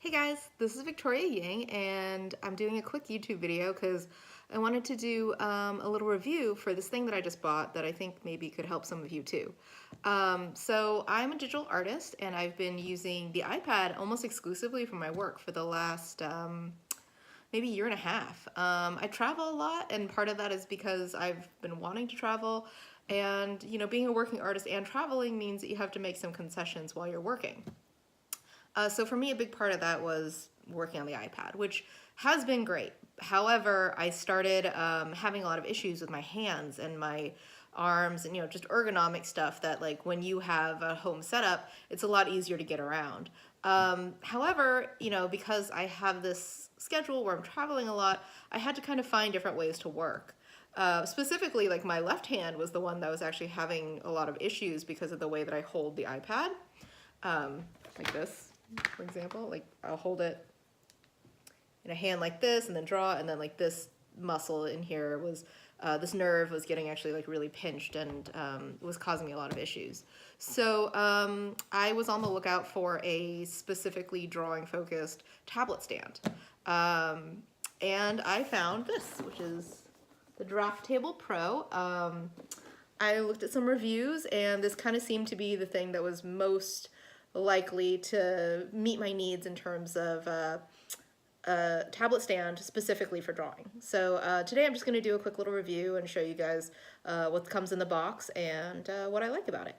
Hey guys, this is Victoria Ying, and I'm doing a quick YouTube video because I wanted to do a little review for this thing that I just bought that I think maybe could help some of you too. So I'm a digital artist, and I've been using the iPad almost exclusively for my work for the last maybe year and a half. I travel a lot, and part of that is because I've been wanting to travel, and being a working artist and traveling means that you have to make some concessions while you're working. So for me, a big part of that was working on the iPad, which has been great. However, I started having a lot of issues with my hands and my arms and, just ergonomic stuff that, like, when you have a home setup, it's a lot easier to get around. However, because I have this schedule where I'm traveling a lot, I had to kind of find different ways to work. Specifically, like, my left hand was the one that was actually having a lot of issues because of the way that I hold the iPad, like this. For example, like I'll hold it in a hand like this and then draw, and then like this muscle in here was this nerve was getting actually like really pinched, and it was causing me a lot of issues. So I was on the lookout for a specifically drawing focused tablet stand, and I found this, which is the Draft Table Pro. I looked at some reviews, and this kind of seemed to be the thing that was most likely to meet my needs in terms of a tablet stand specifically for drawing. So today I'm just going to do a quick little review and show you guys what comes in the box and what I like about it.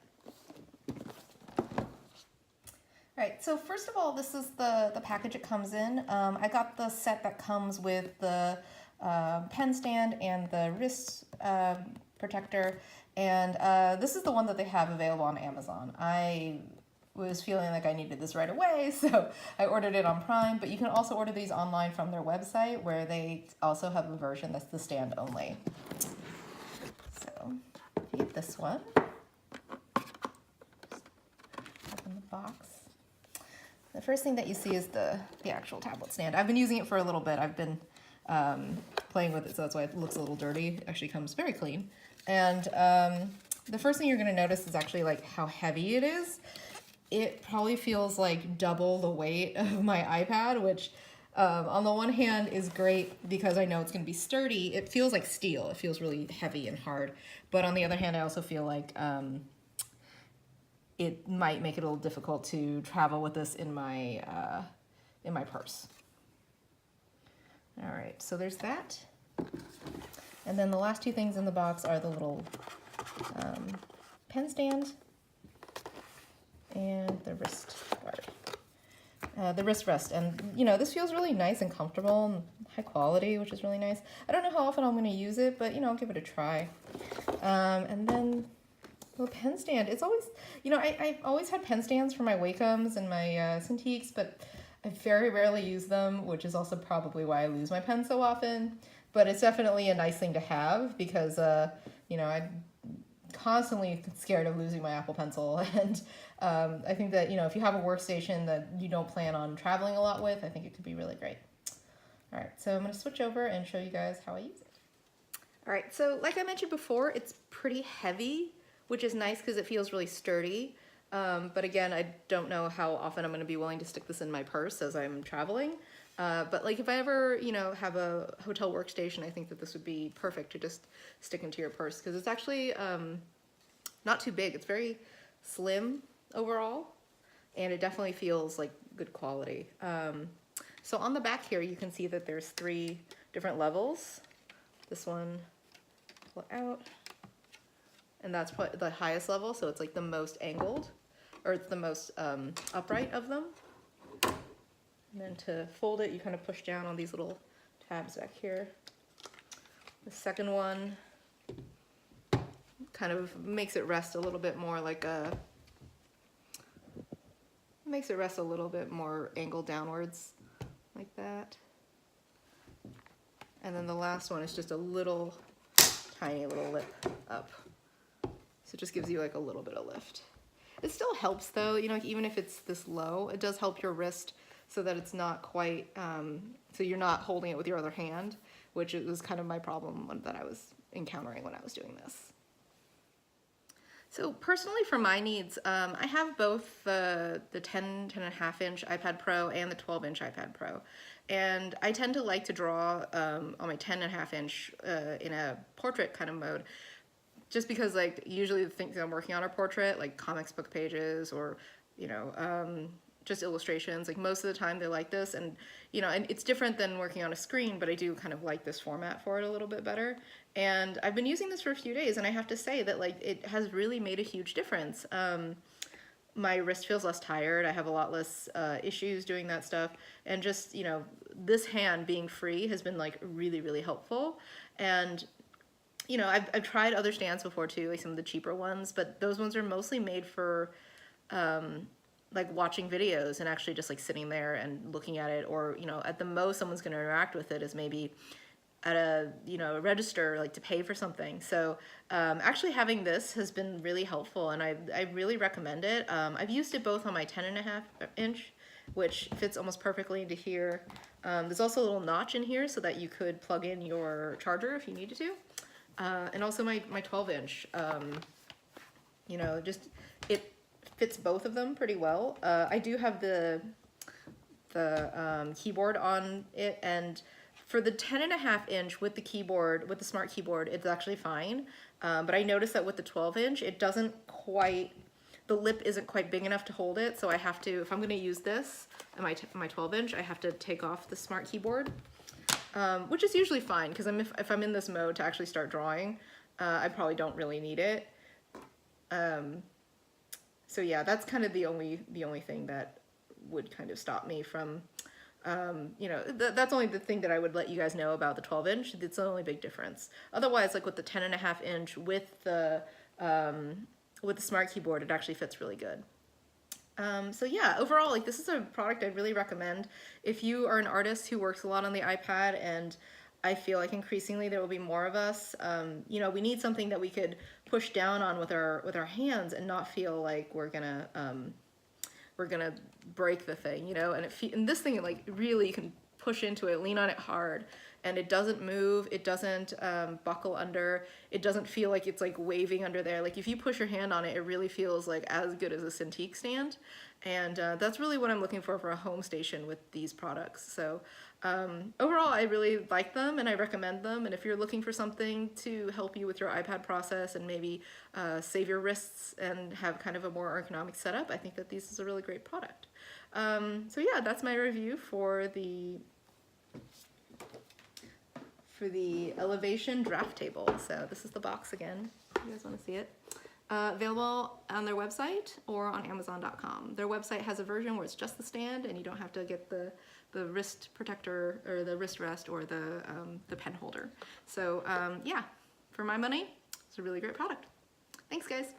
Alright, so first of all, this is the package it comes in. I got the set that comes with the pen stand and the wrist protector, and this is the one that they have available on Amazon. I was feeling like I needed this right away, so I ordered it on Prime, but you can also order these online from their website, where they also have a version that's the stand only. So, if you get this one, open the box. The first thing that you see is the actual tablet stand. I've been using it for a little bit. I've been playing with it, so that's why it looks a little dirty. It actually comes very clean. And the first thing you're going to notice is actually like how heavy it is. It probably feels like double the weight of my iPad, which on the one hand is great because I know it's going to be sturdy. It feels like steel. It feels really heavy and hard. But on the other hand, I also feel like it might make it a little difficult to travel with this in my purse. All right, so there's that. And then the last two things in the box are the little pen stand and the wrist guard, the wrist rest. And this feels really nice and comfortable and high quality, which is really nice. I don't know how often I'm going to use it, but I'll give it a try. And then the pen stand. It's always, I've always had pen stands for my Wacoms and my Cintiqs, but I very rarely use them, which is also probably why I lose my pen so often. But it's definitely a nice thing to have because, I'm constantly scared of losing my Apple Pencil, and I think that if you have a workstation that you don't plan on traveling a lot with, I think it could be really great. All right, so I'm going to switch over and show you guys how I use it. All right, so like I mentioned before, it's pretty heavy, which is nice because it feels really sturdy. But again, I don't know how often I'm going to be willing to stick this in my purse as I'm traveling. But like if I ever, have a hotel workstation, I think that this would be perfect to just stick into your purse because it's actually not too big. It's very slim overall, and it definitely feels like good quality. So on the back here, you can see that there's 3 different levels. This one, pull it out, and that's the highest level, so it's like the most angled, or it's the most upright of them. And then to fold it, you kind of push down on these little tabs back here. The second one kind of makes it rest a little bit more like makes it rest a little bit more angled downwards, like that. And then the last one is just a little tiny little lip up. So it just gives you like a little bit of lift. It still helps though, even if it's this low, it does help your wrist so that it's not quite, so you're not holding it with your other hand, which was kind of my problem that I was encountering when I was doing this. So personally for my needs, I have both the 10.5 inch iPad Pro and the 12-inch iPad Pro. And I tend to like to draw on my 10.5 inch in a portrait kind of mode, just because like usually the things I'm working on are portrait, like comics book pages or, you know, just illustrations. Like most of the time they're like this, and you know, and it's different than working on a screen, but I do kind of like this format for it a little bit better. And I've been using this for a few days, and I have to say that like it has really made a huge difference. My wrist feels less tired. I have a lot less issues doing that stuff, and just, you know, this hand being free has been like really, really helpful. And you know, I've tried other stands before too, like some of the cheaper ones, but those ones are mostly made for like watching videos and actually just like sitting there and looking at it, or you know, at the most someone's going to interact with it is maybe at a, you know, a register, like to pay for something. So actually having this has been really helpful, and I really recommend it. I've used it both on my 10.5 inch, which fits almost perfectly into here. There's also a little notch in here so that you could plug in your charger if you needed to. And also my 12 inch, you know, just, it fits both of them pretty well. I do have the keyboard on it, and for the 10.5 inch with the keyboard, with the smart keyboard, it's actually fine. But I noticed that with the 12 inch, it doesn't quite, the lip isn't quite big enough to hold it. So I have to, if I'm gonna use this, my 12 inch, I have to take off the smart keyboard. Which is usually fine, because if I'm in this mode to actually start drawing, I probably don't really need it. So yeah, that's kind of the only thing that would kind of stop me from, you know, that's only the thing that I would let you guys know about the 12 inch. It's the only big difference. Otherwise, like with the 10.5 inch with the smart keyboard, it actually fits really good. So yeah, overall, like this is a product I'd really recommend if you are an artist who works a lot on the iPad, and I feel like increasingly there will be more of us. You know, we need something that we could push down on with our hands and not feel like we're gonna break the thing, you know. And this thing, like really, you can push into it, lean on it hard, and it doesn't move, it doesn't buckle under, it doesn't feel like it's like waving under there. Like if you push your hand on it, it really feels like as good as a Cintiq stand. And that's really what I'm looking for a home station with these products. So overall, I really like them and I recommend them. And if you're looking for something to help you with your iPad process and maybe save your wrists and have kind of a more ergonomic setup, I think that this is a really great product. So yeah, that's my review for the Elevation draft table. So this is the box again, if you guys want to see it. Available on their website or on Amazon.com. Their website has a version where it's just the stand and you don't have to get the wrist protector or the wrist rest or the pen holder. So yeah, for my money, it's a really great product. Thanks guys.